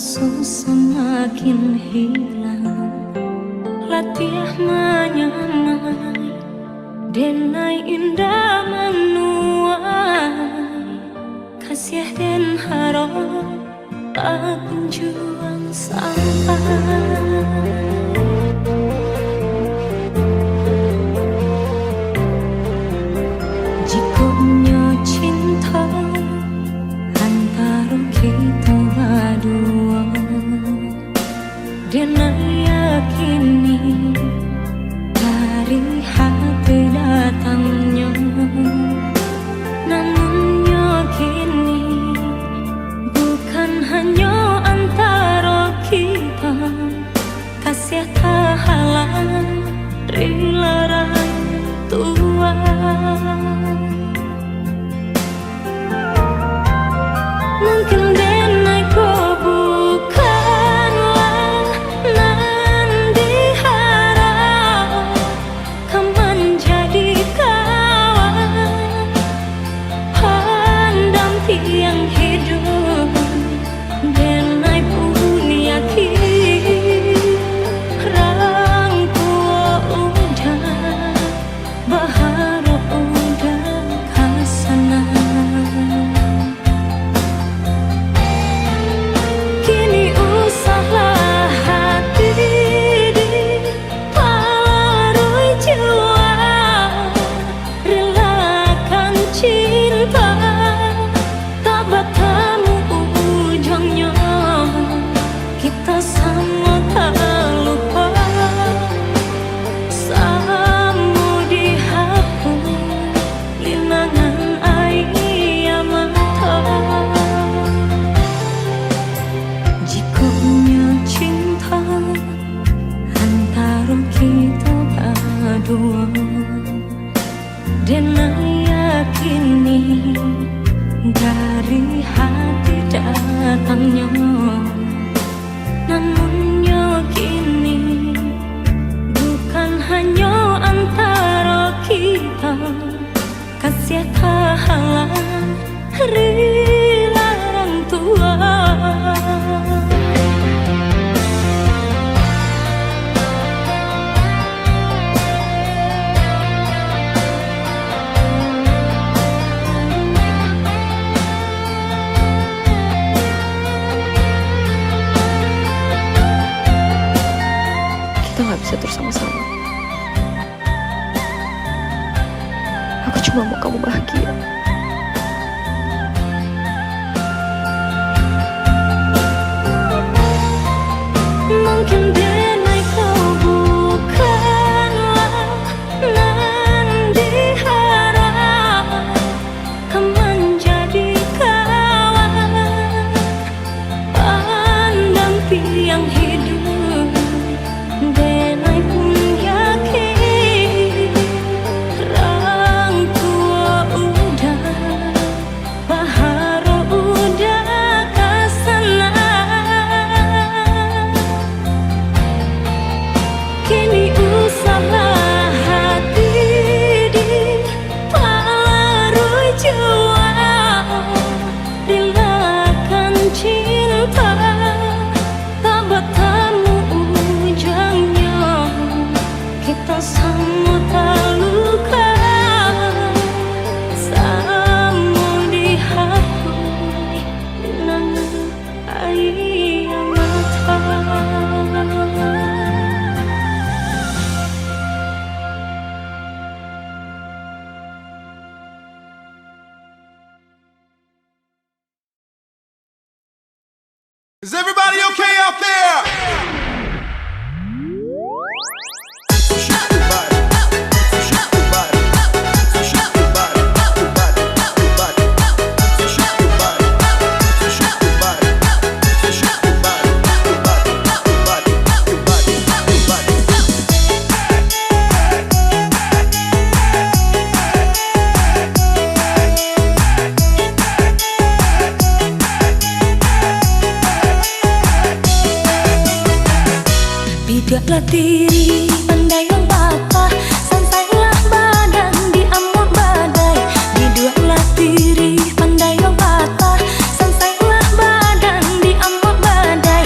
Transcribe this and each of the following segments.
susah makin hilang, latih menyamai denai indah menuai, kasih dan harap akan juang sampai. Jikonya cinta antara kita berdua, dan yakini dari hati datangnya. Namun yakini bukan hanya antara kita, kasih tak halang rela tua. Mungkin denai kau bukanlah nan diharap, kau menjadi kawan pendamping hidup. Denai pun yakin rangkua udah berharap udah kasana. Kini usahlah hati di paroi jiwa, relakan cinta tak bertemu ujungnya. Kita sama tak lupa, sama dihapus linangan air mata. Jikonya cinta antara kita berdua, dan yakini dari hati datangnya. Namun yakini bukan hanya antara kita, kasih tak halang rela orang tua. Kita gak bisa terus sama-sama. Aku cuma mau kamu bahagia. Mungkin denai kau bukanlah nan diharap, kau menjadi kawan pendamping hidup. Denai pun yakin rangkua udah berharap udah kasana. Kini usahlah hati di paroi jiwa, relakan cinta tak bertemu ujungnya. Kita sama tak luka, sama dihapus linangan air mata. Is everybody okay out there? Bidaklah diri pandai membapa, sansailah badan di amur badai. Bidaklah diri pandai membapa, sansailah badan di amur badai.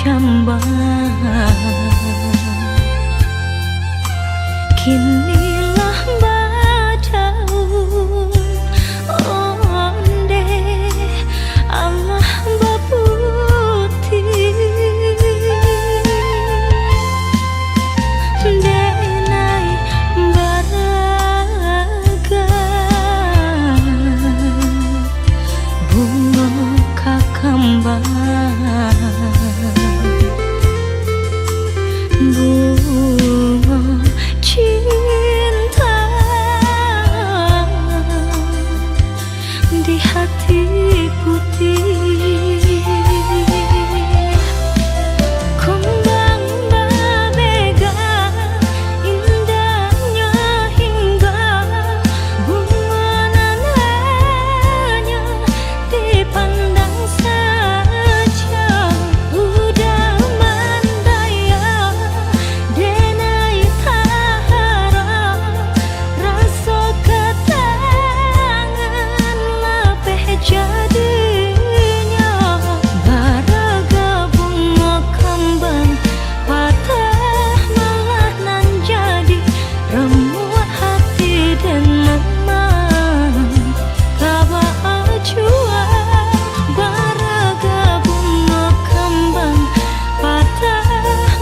jambang. Kinilah badaun onde Allah baputi denai baraga bunga kakambang bunga cinta di hati putih. Kembang berbega indahnya hingga bunga nananya dipandang saja. Udah mandaya denai tahara rasa ketangan lapeh jadinya. Baraga bunga kembang patah malah nan jadi remuk hati dan memang kaba ajua. Baraga bunga kembang patah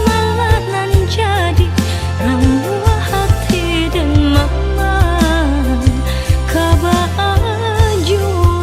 malah nan jadi remuk hati dan memang kaba ajua.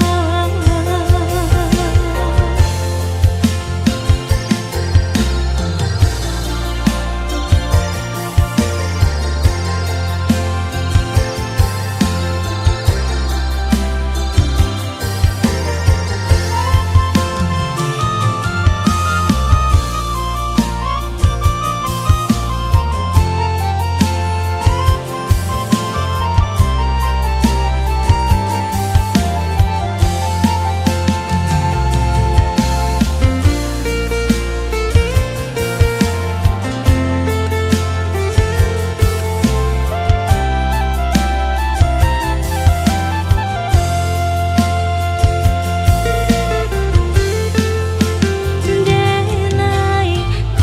Denai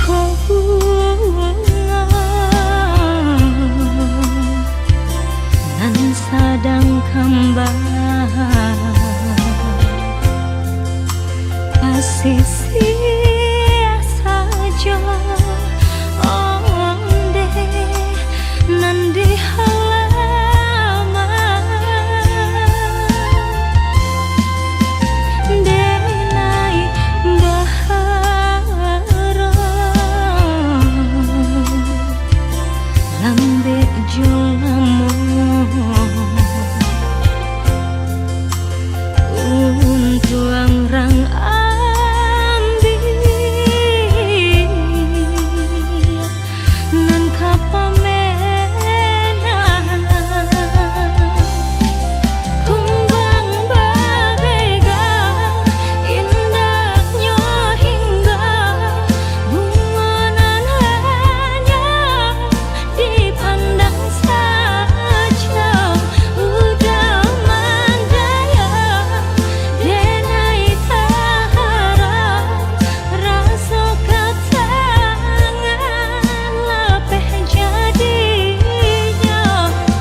ko bunga nan sadang kembang asisi saja onde nan di halaman denai bahara lambe jolamu untuang rang ambil nan kapamena kumbang berbega indahnya hingga bunga nananya dipandang saja. Udah mandaya denai tahara rasa ketangan lapeh jadinya.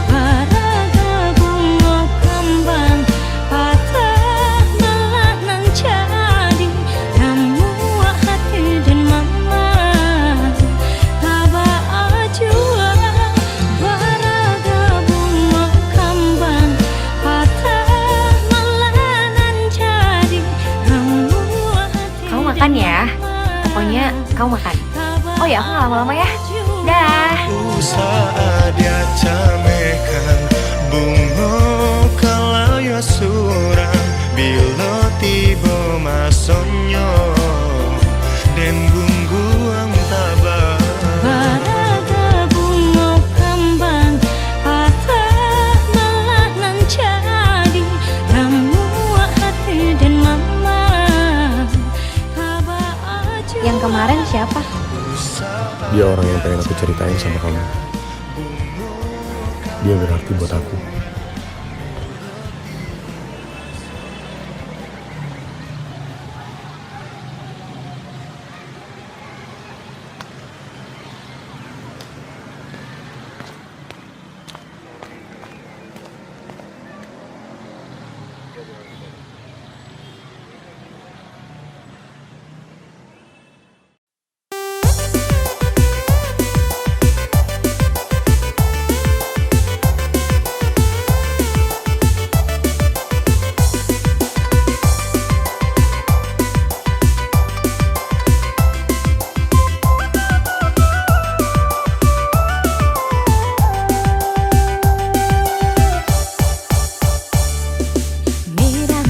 Baraga bunga kembang patah malah nan jadi remuk hati dan memang kaba ajua. Baraga bunga kembang patah malah nan jadi remuk hati. Kamu makan ya? Pokoknya kamu makan. Oh ya, aku nggak lama-lama ya. Dah. Usaha dia camekan bunga kalaya surang bila tiba masonyo dan bungguang tabah. Baraga bunga kembang patah malah nan jadi remuk hati dan memang kaba ajua. Yang kemarin siapa? Dia orang yang pengen aku ceritain sama kamu. Dia berarti buat aku. Merah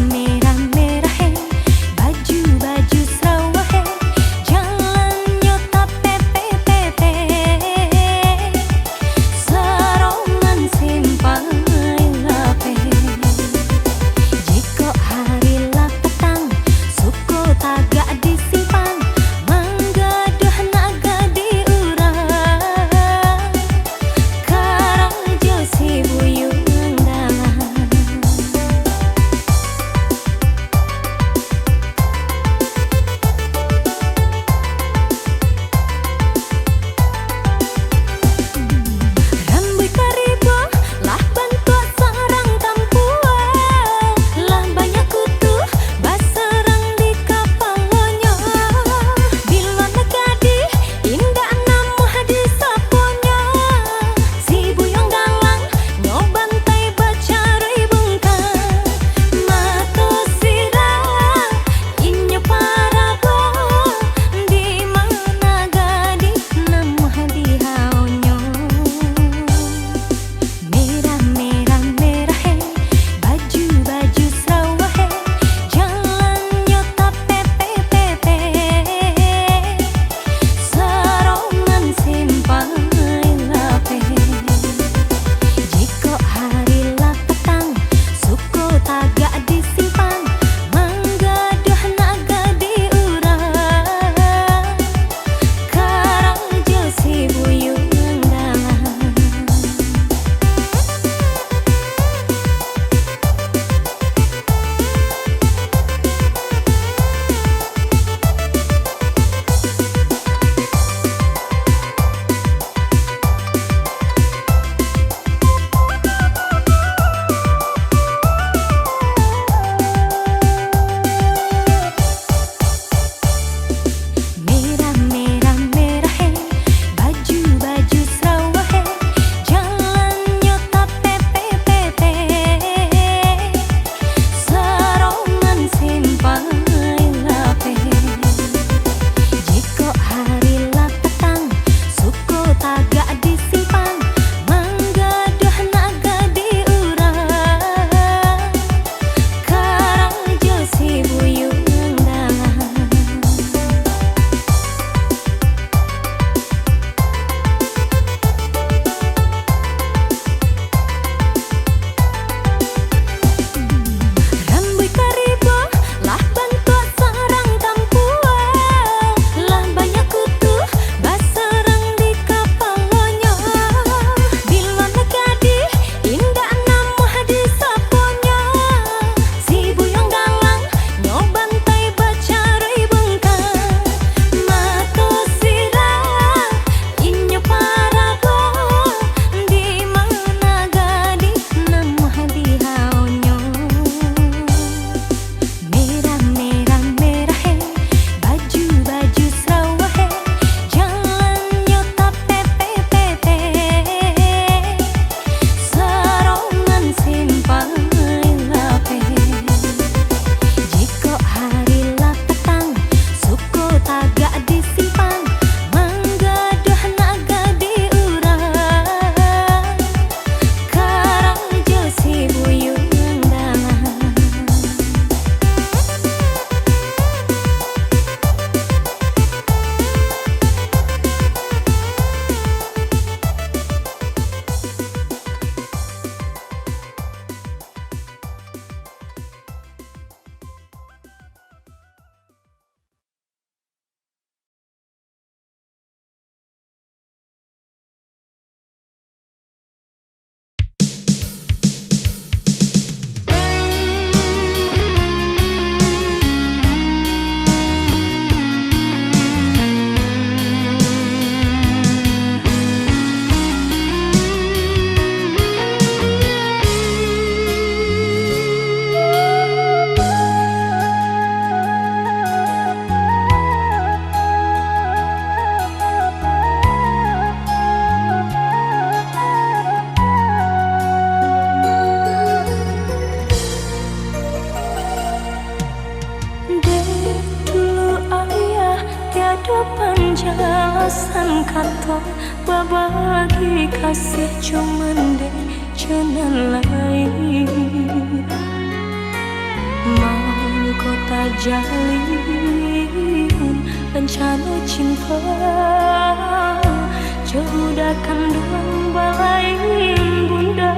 penjelasan kata berbagi kasih cuman deh jalan lain. Mau kota jalin rencana cinta jauhkan doang balai bunda.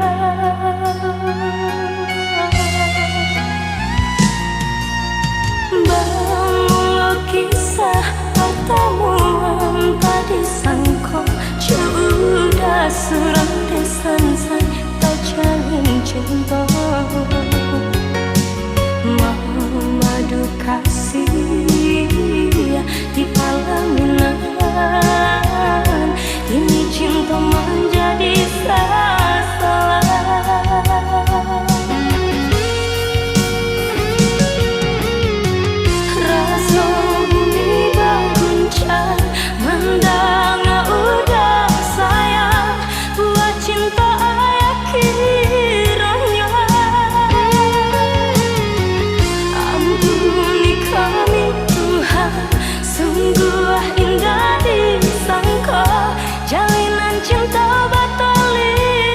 Bangun kisah pertemuan tadi sangko sudah suram desan say tak jalin cinta. Madu kasih di pelaminan ini cinta menjadi salah. Rasa bumi berguncang mendang udah sayang buat cinta ayah kiranya. Ampuni kami Tuhan, sungguh indah disangka jalinan cinta batali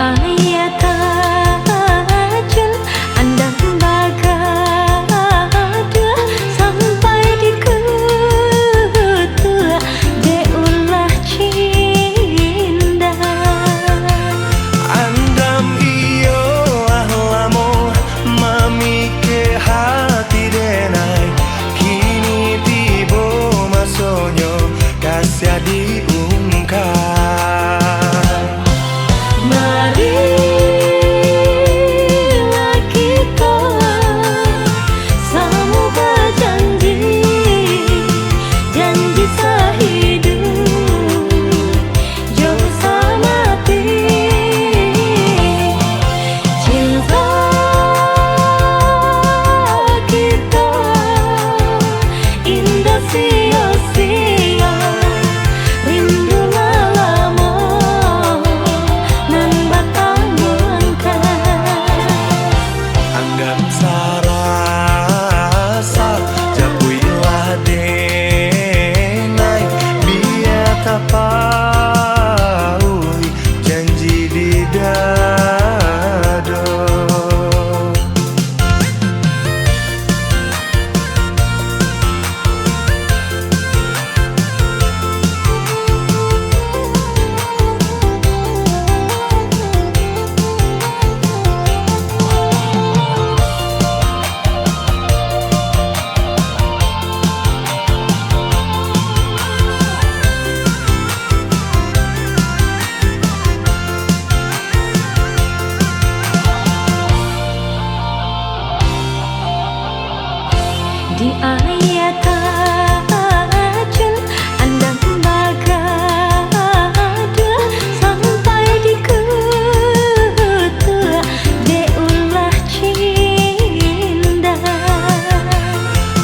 ayat tajul andang bagada sampai di ketua deulah cinda Andam iyo ahlamo mami ke hati denai kini tibo masonyo kasih diungkap marilah kita sama berjanji janji sehidup jauh semati cinta kita indah sia-sia rindu lama nan batang melangkah Andam sarasa japuilah denai biar tapaui janji di dado di ayat tajul andang bagada sampai di ketua deulah cinda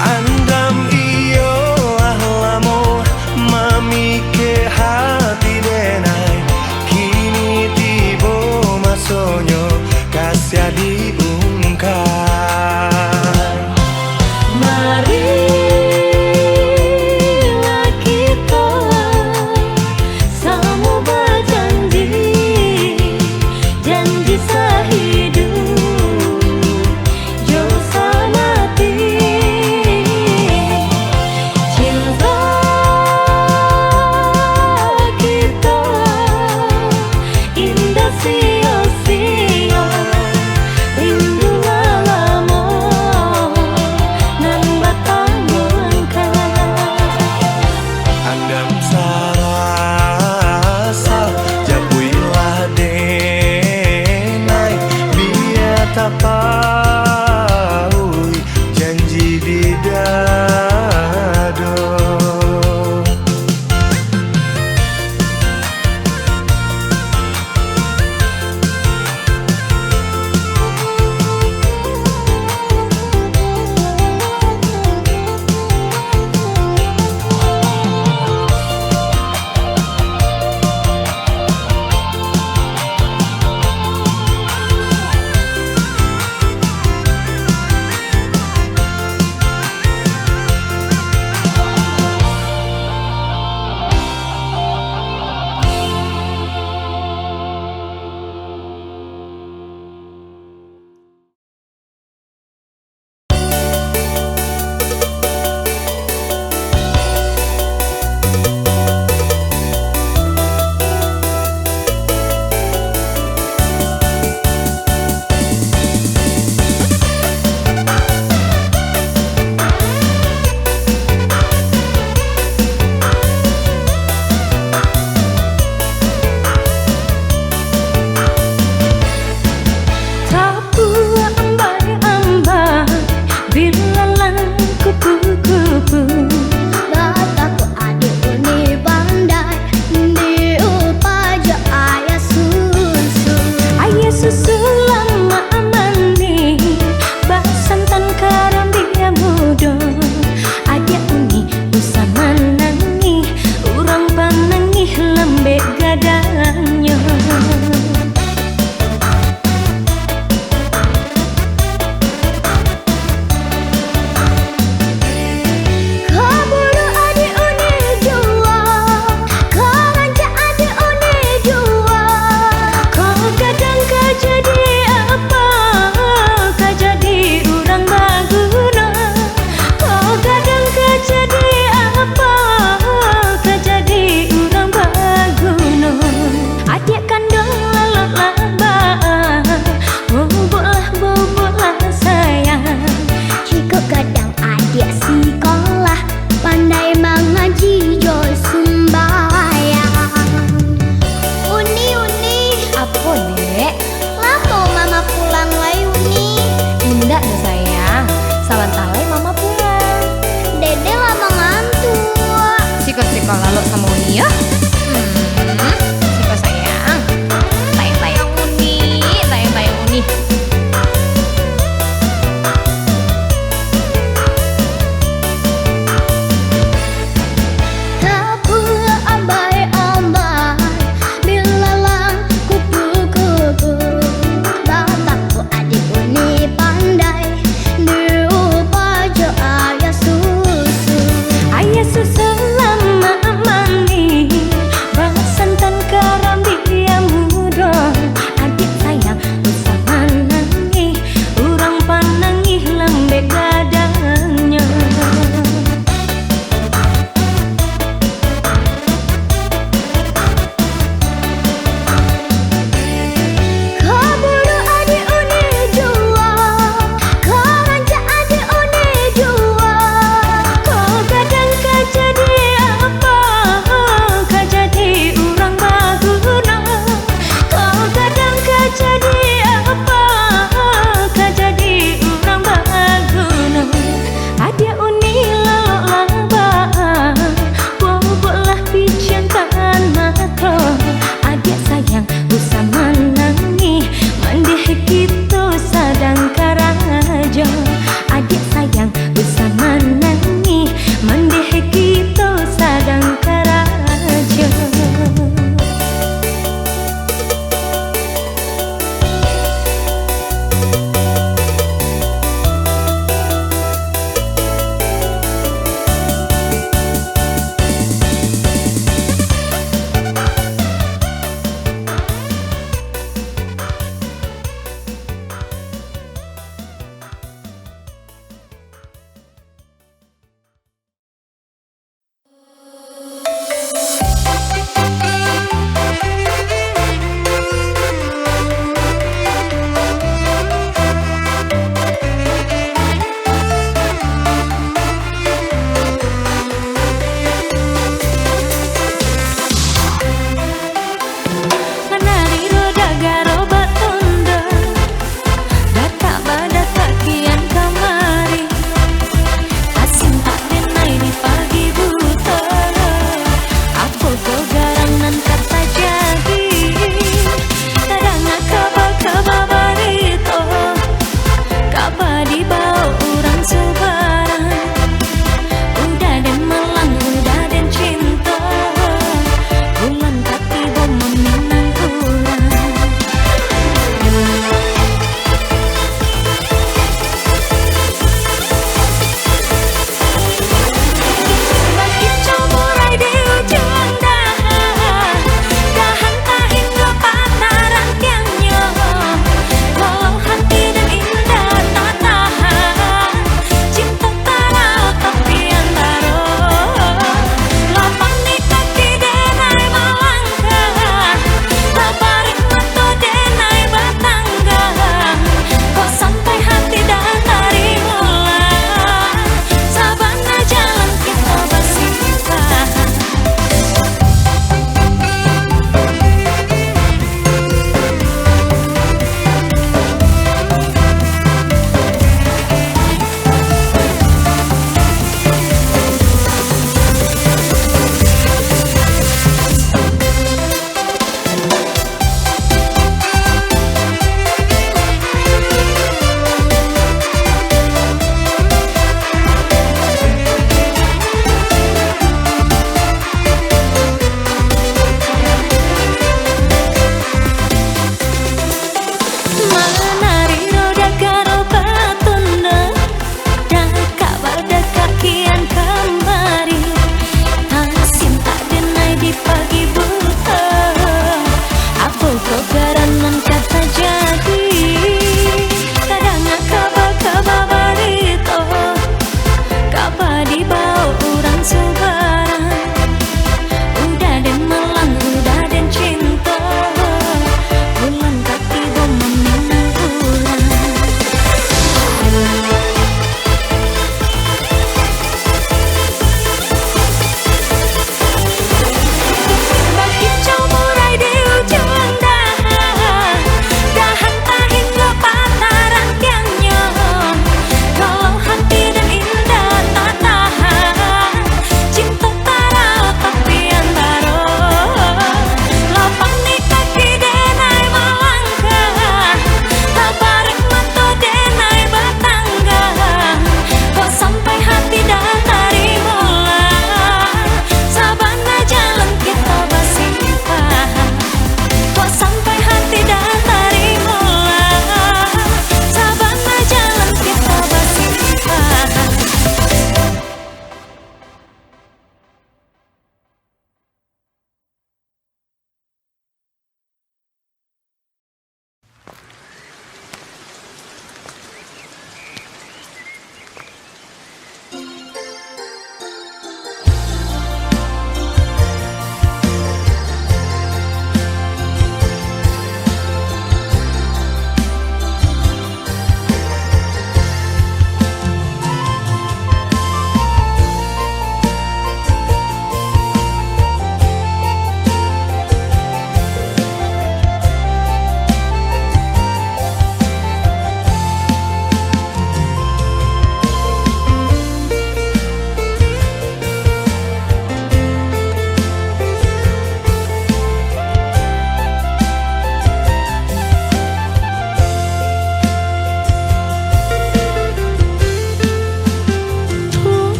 Andam iyo ahlamo mami ke hati denai kini tibo masonyo kasih diungkap marilah kita sama berjanji janji sehidup jauh semati cinta kita indah sia-sia rindu lama nan batang melangkah Andam sarasa japuilah denai biar tapaui janji di dado Kau gada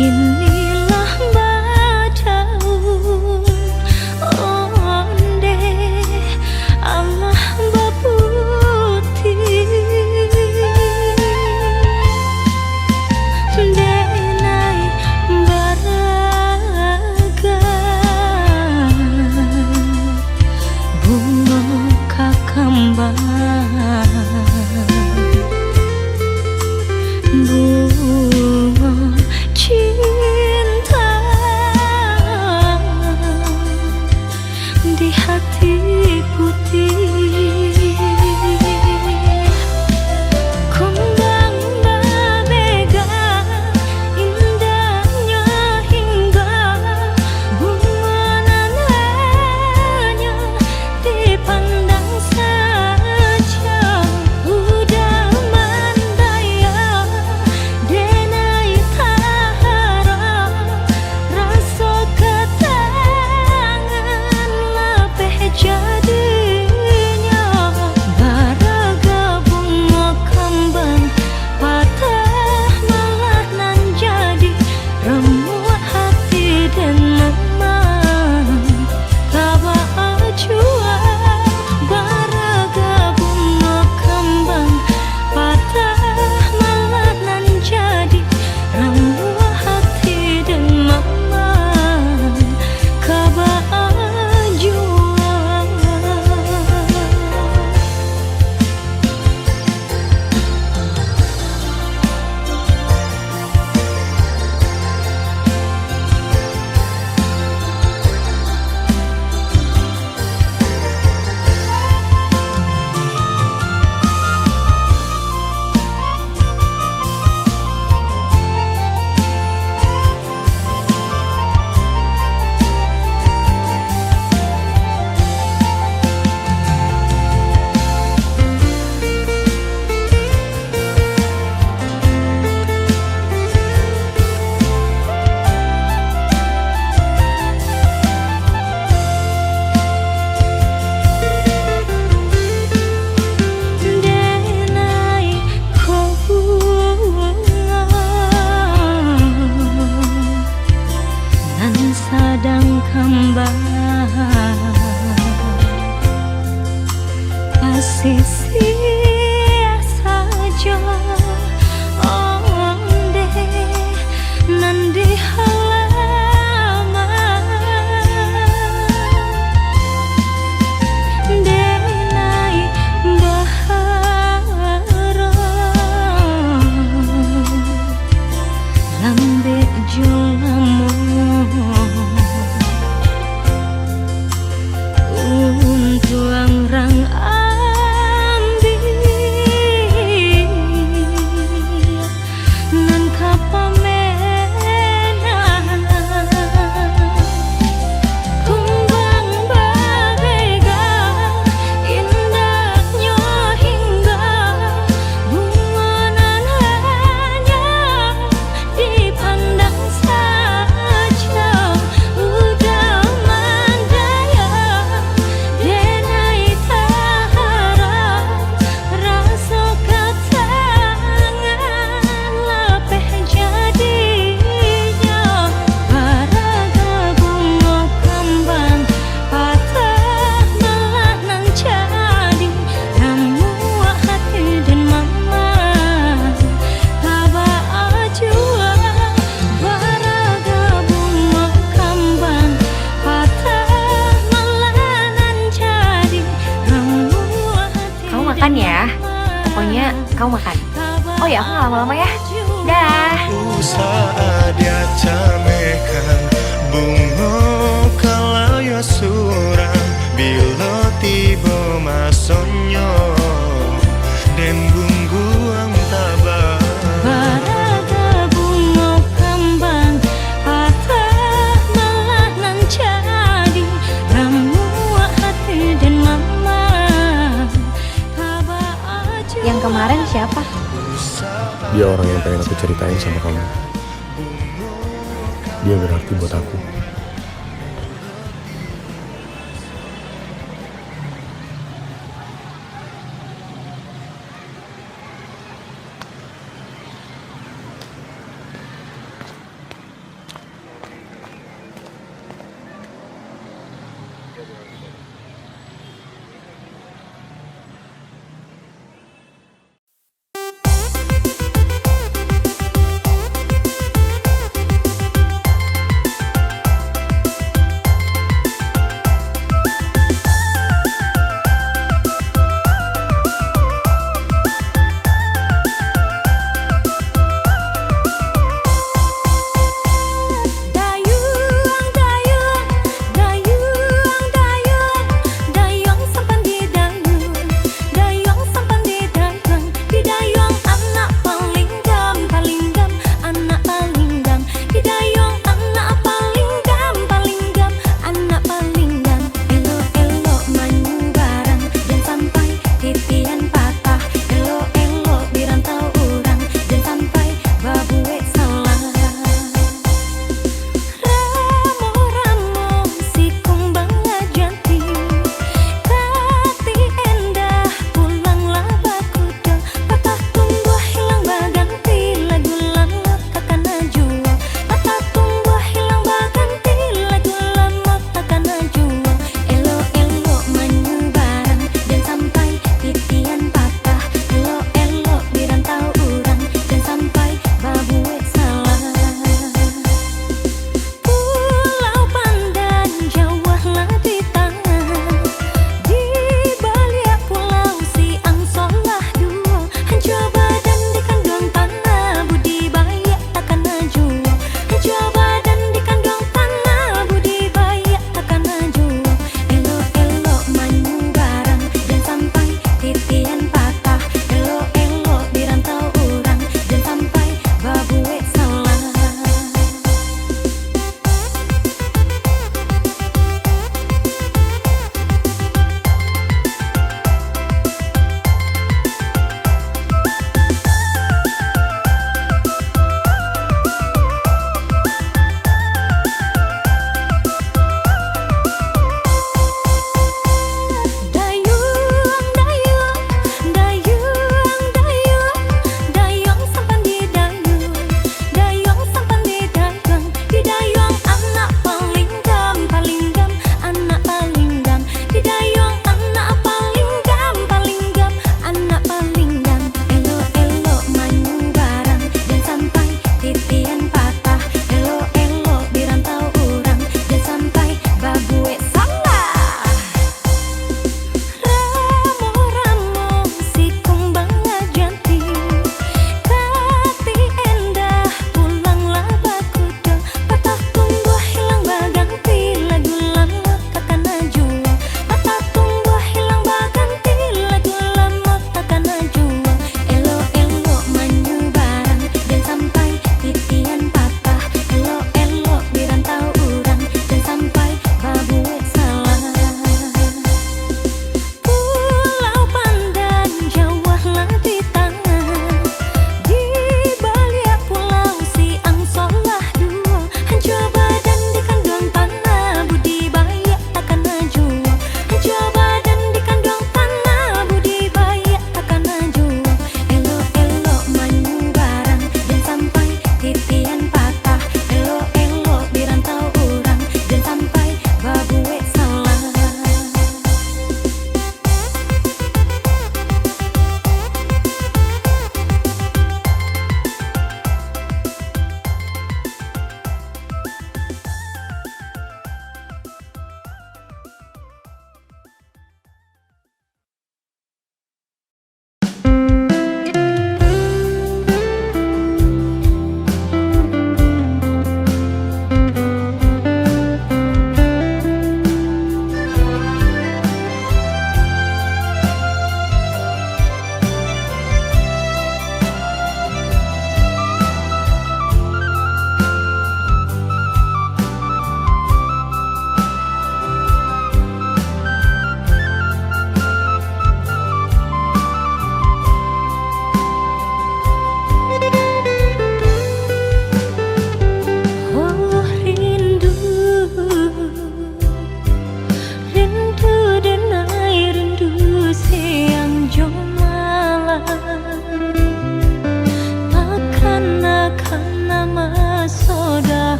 Kinilah badaun onde Allah baputi denai baraga bunga kakambang bunga cinta jolamu untuang rang ambil nan kapamenan kumbang bagaikan indahnya hingga bungonan hanya dipandang saja udah mandaya denai taharap rasa katangan lepeh jadinya baraga bunga kembang patah melanan jadi ramu hati dan mama kaba ajua baraga bunga kembang patah melanan jadi ramu hati. Kamu makan ya. Pokoknya kamu makan. Oh ya, aku nggak lama-lama ya. Dah. Saat dia camekan bunga kalau ya surang bila tiba masonyo dan bungguang tabah Baraga bunga kembang patah melanan jadi ramu hati dan mama kaba ajua. Yang kemarin siapa? Dia orang yang pengen aku ceritain sama kamu. Dia berarti buat aku.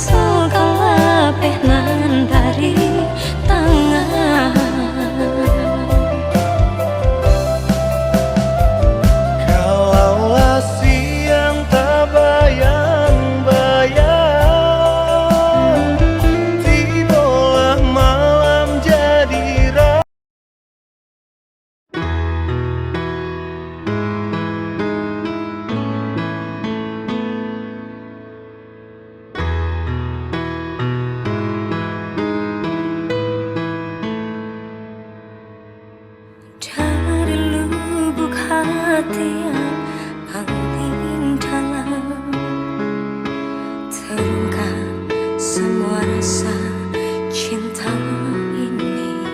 segala pehnan dari tangan. Kalaulah siang tak bayang-bayang, tibalah malam jadi dari lubuk hati yang paling dalam terungkap semua rasa cinta ini.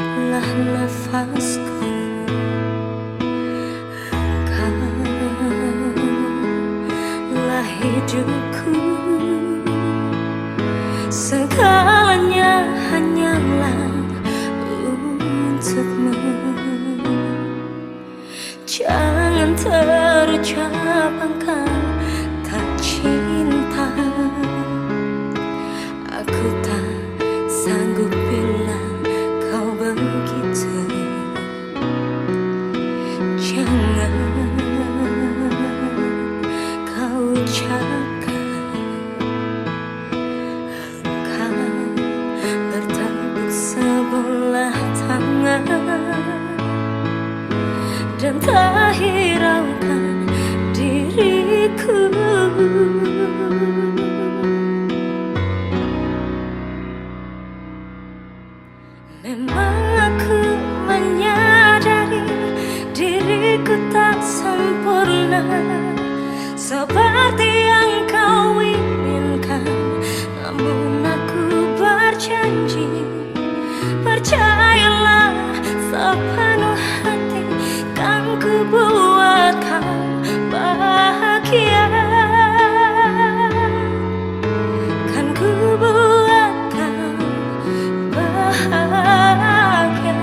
Engkaulah nafasku, engkaulah hidupku. Segalanya hanyalah untukmu. Jangan terucap engkau tak cinta. Aku tak sanggup bila kau begitu. Jangan kau ucapkan bertepuk sebelah tangan dan tak hiraukan diriku. Memang aku menyadari diriku tak sempurna seperti yang kau inginkan, namun aku berjanji, percayalah sepenuh hati, kan ku buat kau bahagia, kan ku buat kau bahagia.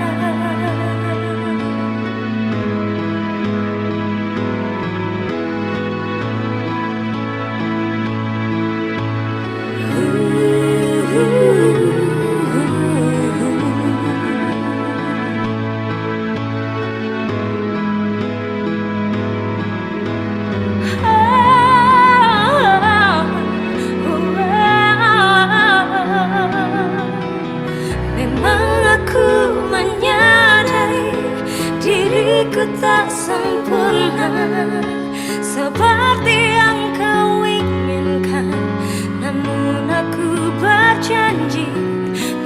Diriku tak sempurna seperti yang kau inginkan, namun aku berjanji,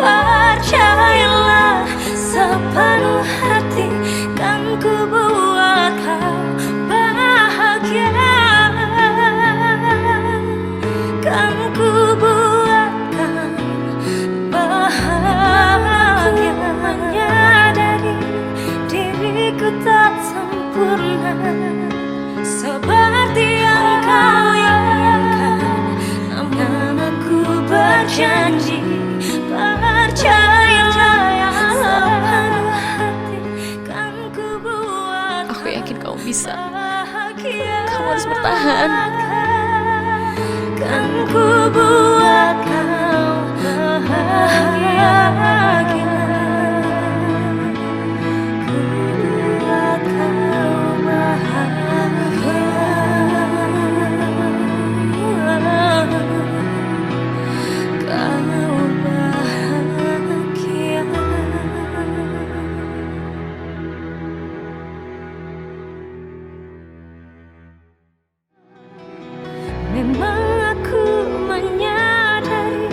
percayalah sepenuh hati, kan ku buat kau bahagia, kan ku buat kau bahagia. Menyadari diriku tak sempurna seperti yang kau inginkan, namun aku berjanji, percayalah sepenuh hati, kan ku buat. Aku yakin kamu bisa. Bahagia. Kamu harus bertahan. Kan ku buat kau bahagia. Memang aku menyadari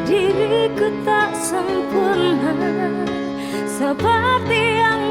diriku tak sempurna seperti yang